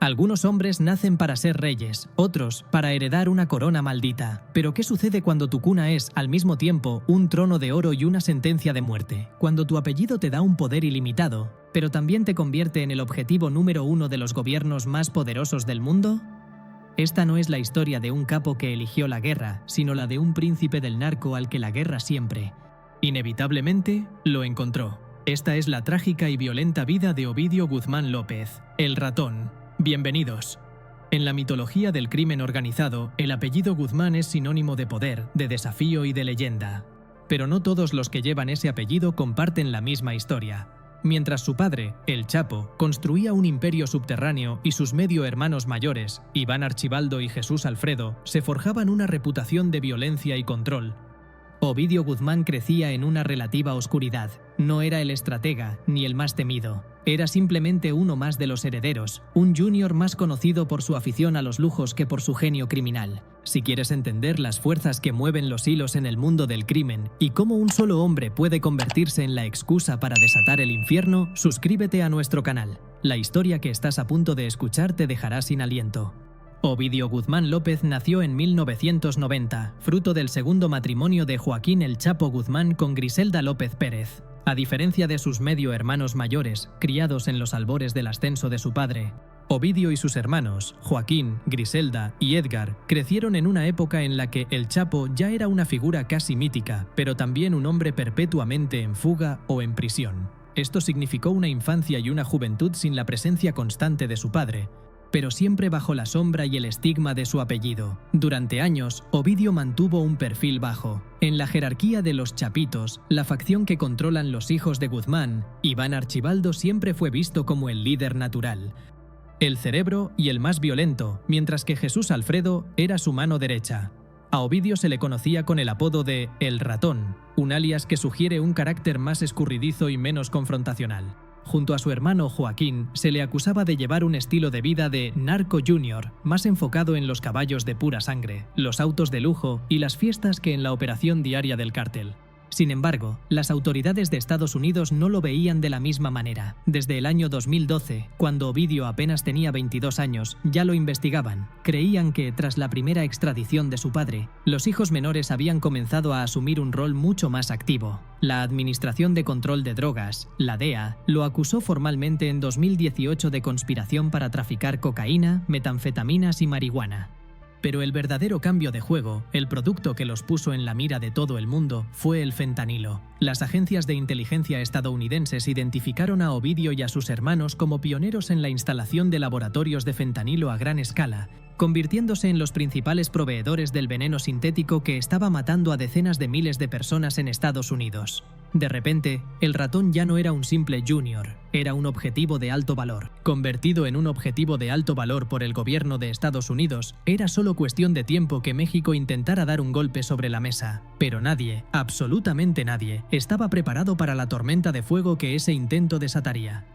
Algunos hombres nacen para ser reyes, otros para heredar una corona maldita. Pero ¿qué sucede cuando tu cuna es, al mismo tiempo, un trono de oro y una sentencia de muerte? Cuando tu apellido te da un poder ilimitado, pero también te convierte en el objetivo número 1 de los gobiernos más poderosos del mundo? Esta no es la historia de un capo que eligió la guerra, sino la de un príncipe del narco al que la guerra siempre, inevitablemente, lo encontró. Esta es la trágica y violenta vida de Ovidio Guzmán López, el ratón. Bienvenidos. En la mitología del crimen organizado, el apellido Guzmán es sinónimo de poder, de desafío y de leyenda. Pero no todos los que llevan ese apellido comparten la misma historia. Mientras su padre, el Chapo, construía un imperio subterráneo y sus medio hermanos mayores, Iván Archibaldo y Jesús Alfredo, se forjaban una reputación de violencia y control, Ovidio Guzmán crecía en una relativa oscuridad. No era el estratega, ni el más temido. Era simplemente uno más de los herederos, un junior más conocido por su afición a los lujos que por su genio criminal. Si quieres entender las fuerzas que mueven los hilos en el mundo del crimen y cómo un solo hombre puede convertirse en la excusa para desatar el infierno, suscríbete a nuestro canal. La historia que estás a punto de escuchar te dejará sin aliento. Ovidio Guzmán López nació en 1990, fruto del segundo matrimonio de Joaquín El Chapo Guzmán con Griselda López Pérez. A diferencia de sus medio hermanos mayores, criados en los albores del ascenso de su padre, Ovidio y sus hermanos, Joaquín, Griselda y Edgar, crecieron en una época en la que El Chapo ya era una figura casi mítica, pero también un hombre perpetuamente en fuga o en prisión. Esto significó una infancia y una juventud sin la presencia constante de su padre, pero siempre bajo la sombra y el estigma de su apellido. Durante años, Ovidio mantuvo un perfil bajo. En la jerarquía de los Chapitos, la facción que controlan los hijos de Guzmán, Iván Archibaldo siempre fue visto como el líder natural, el cerebro y el más violento, mientras que Jesús Alfredo era su mano derecha. A Ovidio se le conocía con el apodo de El Ratón, un alias que sugiere un carácter más escurridizo y menos confrontacional. Junto a su hermano Joaquín, se le acusaba de llevar un estilo de vida de narco junior, más enfocado en los caballos de pura sangre, los autos de lujo y las fiestas que en la operación diaria del cártel. Sin embargo, las autoridades de Estados Unidos no lo veían de la misma manera. Desde el año 2012, cuando Ovidio apenas tenía 22 años, ya lo investigaban. Creían que, tras la primera extradición de su padre, los hijos menores habían comenzado a asumir un rol mucho más activo. La Administración de Control de Drogas, la DEA, lo acusó formalmente en 2018 de conspiración para traficar cocaína, metanfetaminas y marihuana. Pero el verdadero cambio de juego, el producto que los puso en la mira de todo el mundo, fue el fentanilo. Las agencias de inteligencia estadounidenses identificaron a Ovidio y a sus hermanos como pioneros en la instalación de laboratorios de fentanilo a gran escala, convirtiéndose en los principales proveedores del veneno sintético que estaba matando a decenas de miles de personas en Estados Unidos. De repente, el ratón ya no era un simple junior, era un objetivo de alto valor. Convertido en un objetivo de alto valor por el gobierno de Estados Unidos, era solo cuestión de tiempo que México intentara dar un golpe sobre la mesa. Pero nadie, absolutamente nadie, estaba preparado para la tormenta de fuego que ese intento desataría.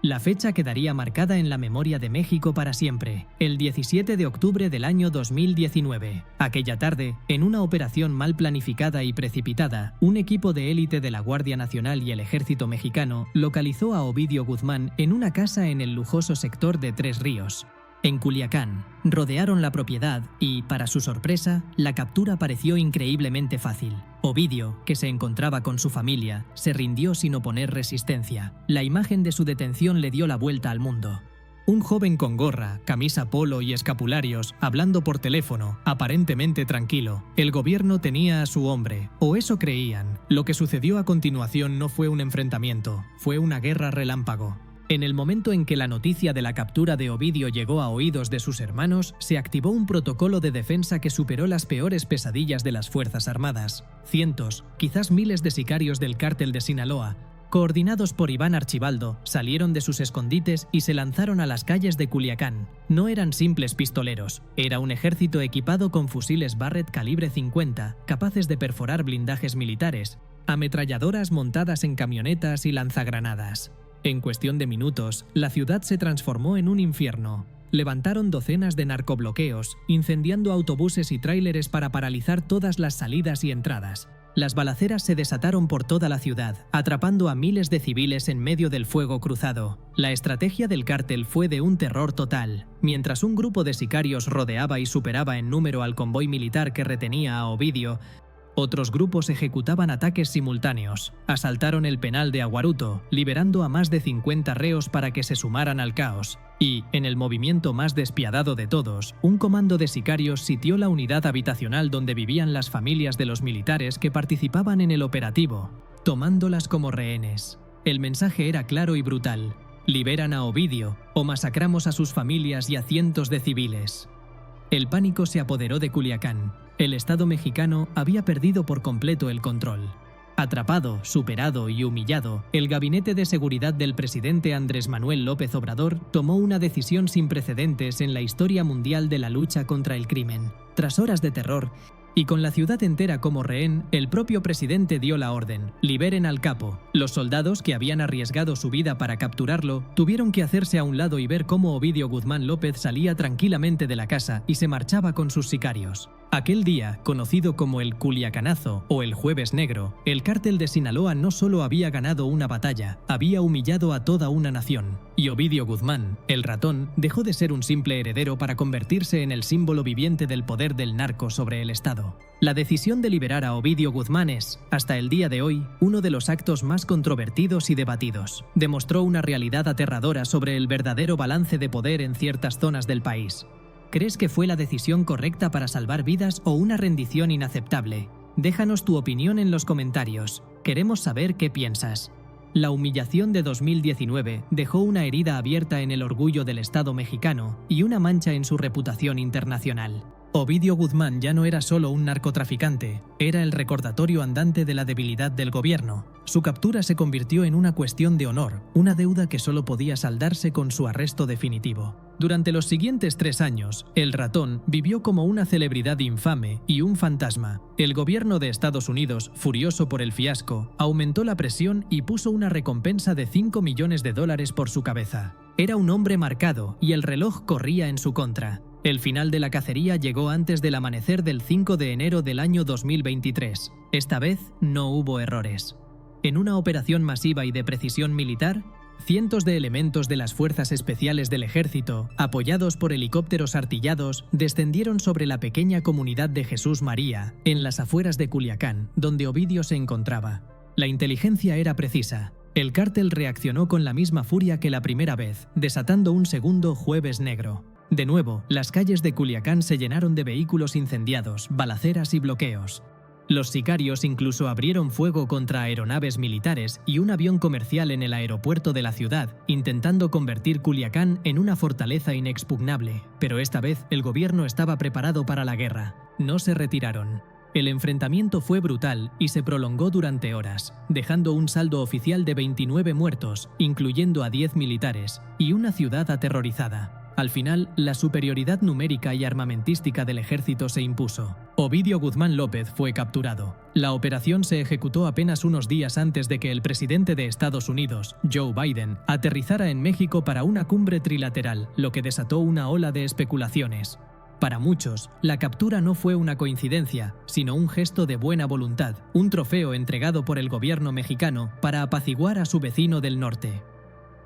La fecha quedaría marcada en la memoria de México para siempre, el 17 de octubre del año 2019. Aquella tarde, en una operación mal planificada y precipitada, un equipo de élite de la Guardia Nacional y el Ejército Mexicano localizó a Ovidio Guzmán en una casa en el lujoso sector de Tres Ríos, en Culiacán. Rodearon la propiedad y, para su sorpresa, la captura pareció increíblemente fácil. Ovidio, que se encontraba con su familia, se rindió sin oponer resistencia. La imagen de su detención le dio la vuelta al mundo. Un joven con gorra, camisa polo y escapularios, hablando por teléfono, aparentemente tranquilo. El gobierno tenía a su hombre, o eso creían. Lo que sucedió a continuación no fue un enfrentamiento, fue una guerra relámpago. En el momento en que la noticia de la captura de Ovidio llegó a oídos de sus hermanos, se activó un protocolo de defensa que superó las peores pesadillas de las Fuerzas Armadas. Cientos, quizás miles de sicarios del cártel de Sinaloa, coordinados por Iván Archibaldo, salieron de sus escondites y se lanzaron a las calles de Culiacán. No eran simples pistoleros, era un ejército equipado con fusiles Barrett calibre 50, capaces de perforar blindajes militares, ametralladoras montadas en camionetas y lanzagranadas. En cuestión de minutos, la ciudad se transformó en un infierno. Levantaron docenas de narcobloqueos, incendiando autobuses y tráileres para paralizar todas las salidas y entradas. Las balaceras se desataron por toda la ciudad, atrapando a miles de civiles en medio del fuego cruzado. La estrategia del cártel fue de un terror total. Mientras un grupo de sicarios rodeaba y superaba en número al convoy militar que retenía a Ovidio, otros grupos ejecutaban ataques simultáneos. Asaltaron el penal de Aguaruto, liberando a más de 50 reos para que se sumaran al caos. Y, en el movimiento más despiadado de todos, un comando de sicarios sitió la unidad habitacional donde vivían las familias de los militares que participaban en el operativo, tomándolas como rehenes. El mensaje era claro y brutal: liberan a Ovidio o masacramos a sus familias y a cientos de civiles. El pánico se apoderó de Culiacán. El Estado mexicano había perdido por completo el control. Atrapado, superado y humillado, el gabinete de seguridad del presidente Andrés Manuel López Obrador tomó una decisión sin precedentes en la historia mundial de la lucha contra el crimen. Tras horas de terror, y con la ciudad entera como rehén, el propio presidente dio la orden: liberen al capo. Los soldados, que habían arriesgado su vida para capturarlo, tuvieron que hacerse a un lado y ver cómo Ovidio Guzmán López salía tranquilamente de la casa y se marchaba con sus sicarios. Aquel día, conocido como el Culiacanazo o el Jueves Negro, el cártel de Sinaloa no solo había ganado una batalla, había humillado a toda una nación. Y Ovidio Guzmán, el ratón, dejó de ser un simple heredero para convertirse en el símbolo viviente del poder del narco sobre el Estado. La decisión de liberar a Ovidio Guzmán es, hasta el día de hoy, uno de los actos más controvertidos y debatidos. Demostró una realidad aterradora sobre el verdadero balance de poder en ciertas zonas del país. ¿Crees que fue la decisión correcta para salvar vidas o una rendición inaceptable? Déjanos tu opinión en los comentarios. Queremos saber qué piensas. La humillación de 2019 dejó una herida abierta en el orgullo del Estado mexicano y una mancha en su reputación internacional. Ovidio Guzmán ya no era solo un narcotraficante, era el recordatorio andante de la debilidad del gobierno. Su captura se convirtió en una cuestión de honor, una deuda que solo podía saldarse con su arresto definitivo. Durante los siguientes 3 años, el ratón vivió como una celebridad infame y un fantasma. El gobierno de Estados Unidos, furioso por el fiasco, aumentó la presión y puso una recompensa de $5 millones por su cabeza. Era un hombre marcado y el reloj corría en su contra. El final de la cacería llegó antes del amanecer del 5 de enero del año 2023. Esta vez no hubo errores. En una operación masiva y de precisión militar, cientos de elementos de las fuerzas especiales del ejército, apoyados por helicópteros artillados, descendieron sobre la pequeña comunidad de Jesús María, en las afueras de Culiacán, donde Ovidio se encontraba. La inteligencia era precisa. El cártel reaccionó con la misma furia que la primera vez, desatando un segundo Jueves Negro. De nuevo, las calles de Culiacán se llenaron de vehículos incendiados, balaceras y bloqueos. Los sicarios incluso abrieron fuego contra aeronaves militares y un avión comercial en el aeropuerto de la ciudad, intentando convertir Culiacán en una fortaleza inexpugnable. Pero esta vez el gobierno estaba preparado para la guerra. No se retiraron. El enfrentamiento fue brutal y se prolongó durante horas, dejando un saldo oficial de 29 muertos, incluyendo a 10 militares, y una ciudad aterrorizada. Al final, la superioridad numérica y armamentística del ejército se impuso. Ovidio Guzmán López fue capturado. La operación se ejecutó apenas unos días antes de que el presidente de Estados Unidos, Joe Biden, aterrizara en México para una cumbre trilateral, lo que desató una ola de especulaciones. Para muchos, la captura no fue una coincidencia, sino un gesto de buena voluntad, un trofeo entregado por el gobierno mexicano para apaciguar a su vecino del norte.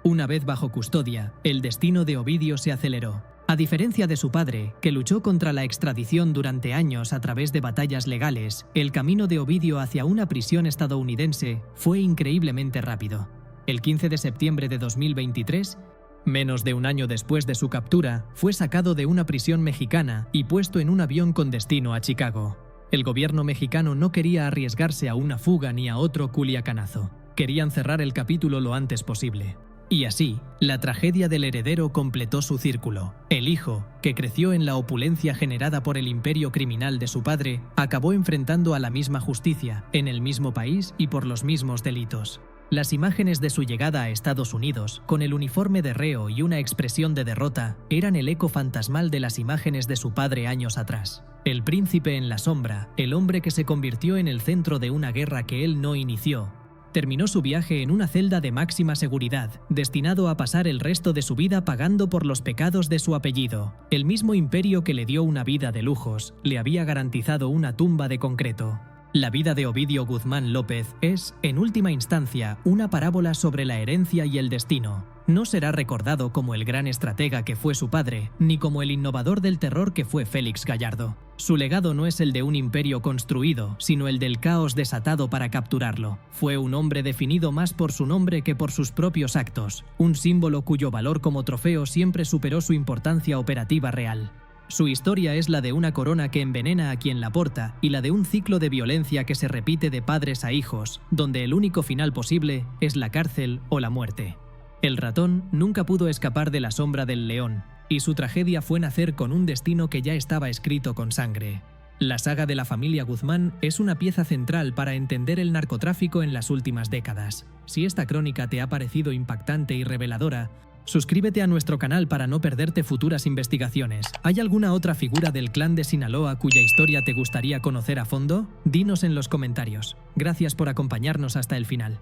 Una vez bajo custodia, el destino de Ovidio se aceleró. A diferencia de su padre, que luchó contra la extradición durante años a través de batallas legales, el camino de Ovidio hacia una prisión estadounidense fue increíblemente rápido. El 15 de septiembre de 2023, menos de un año después de su captura, fue sacado de una prisión mexicana y puesto en un avión con destino a Chicago. El gobierno mexicano no quería arriesgarse a una fuga ni a otro Culiacanazo. Querían cerrar el capítulo lo antes posible. Y así, la tragedia del heredero completó su círculo. El hijo, que creció en la opulencia generada por el imperio criminal de su padre, acabó enfrentando a la misma justicia, en el mismo país y por los mismos delitos. Las imágenes de su llegada a Estados Unidos, con el uniforme de reo y una expresión de derrota, eran el eco fantasmal de las imágenes de su padre años atrás. El príncipe en la sombra, el hombre que se convirtió en el centro de una guerra que él no inició, terminó su viaje en una celda de máxima seguridad, destinado a pasar el resto de su vida pagando por los pecados de su apellido. El mismo imperio que le dio una vida de lujos, le había garantizado una tumba de concreto. La vida de Ovidio Guzmán López es, en última instancia, una parábola sobre la herencia y el destino. No será recordado como el gran estratega que fue su padre, ni como el innovador del terror que fue Félix Gallardo. Su legado no es el de un imperio construido, sino el del caos desatado para capturarlo. Fue un hombre definido más por su nombre que por sus propios actos, un símbolo cuyo valor como trofeo siempre superó su importancia operativa real. Su historia es la de una corona que envenena a quien la porta y la de un ciclo de violencia que se repite de padres a hijos, donde el único final posible es la cárcel o la muerte. El ratón nunca pudo escapar de la sombra del león, y su tragedia fue nacer con un destino que ya estaba escrito con sangre. La saga de la familia Guzmán es una pieza central para entender el narcotráfico en las últimas décadas. Si esta crónica te ha parecido impactante y reveladora, suscríbete a nuestro canal para no perderte futuras investigaciones. ¿Hay alguna otra figura del clan de Sinaloa cuya historia te gustaría conocer a fondo? Dinos en los comentarios. Gracias por acompañarnos hasta el final.